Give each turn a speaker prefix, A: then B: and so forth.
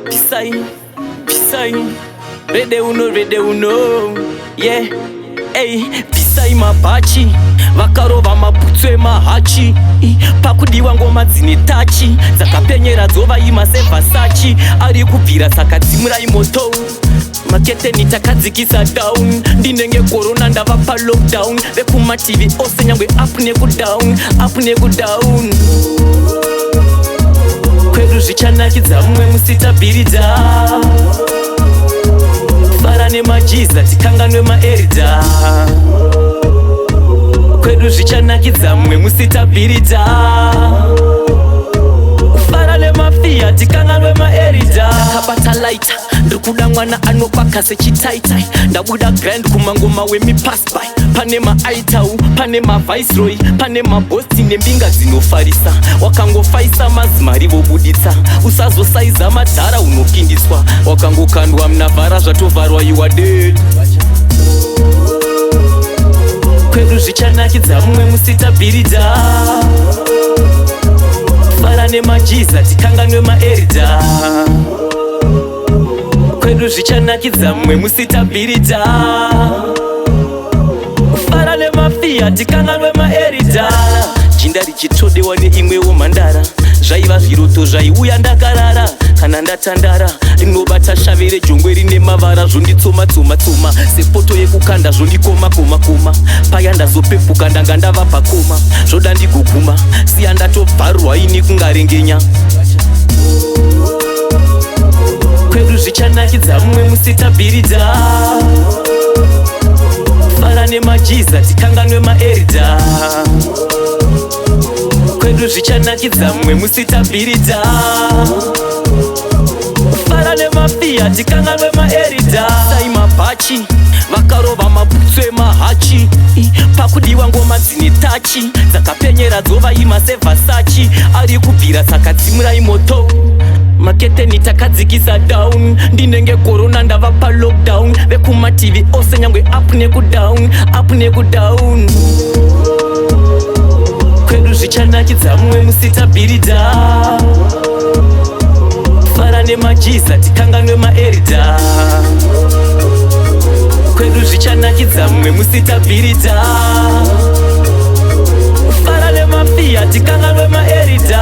A: Pisai, rede uno, yeah. Pisai mabachi, vakarova mabhutsu emahachi. Pakudiwa ngoma dzine tachi, dzakapenyera dzova imasevasachi. Ari kubvira saka dzimurai moto, maketeni takadzikisa down. Ndinenge corona ndava pa lockdown, vekumativi ose nyangwe up nekudown. Kwedu zvichanakidza mumwe musitabhiridza, fara nemajiza tikanganwe maeridha. Kwedu zvichanakidza mumwe musitabhiridza, fara nemafia tikanganwe maeridha. Ndakabata laita ndikuda mwana anopaka sechitaitai, ndabuda grind kumangoma wemipasby. Pane maaitau, pane maviceroy, pane mabosti nembinga dzinofarisa. Wakangofaisa mazimari vobuditsa, usazosaiza madhara unopindiswa. Wakangokandwa mnavhara zvatovharwa you are dead. Kwedu zvichanakidza mumwe musitabhiridza, fara nemajiza tikanganwe maeridha. Kwedu zvichanakidza mumwe musitabhiridza, fara nemafia tikanganwe maeridha. Jinda richitodewa neimwewo mhandara, zvaiva zviroto zvaiuya ndakarara. Kana ndatandara rinobata shave rejongwe rine mavara, zvonditsoma sepoto yekukanda zvondikoma. Paya ndazopepuka ndanga ndava pakoma, zvoda ndigoguma siya ndatobvarwa ini kungarengenya. Kwedu zvichanakidza mumwe musitabhiridza, fara nemajiza tikanganwe maeridha. Kwedu zvichanakidza mumwe musitabhiridza, fara nemafia tikanganwe maeridha. Sai mabachi, vakarova mabhutsu emahachi. Pakudiwa ngoma dzine tachi, dzakapenyera dzova imasevasachi. Ari kubvira saka dzimurai moto, maketeni takadzikisa down. Ndinenge corona ndava pa lockdown, vekumativi ose nyangwe up nekudown. Kwedu zvichanakidza mumwe musitabhiridza, fara nemajiza tikanganwe maeridha. Kwedu zvichanakidza mumwe musitabhiridza, fara nemafia tikanganwe maeridha.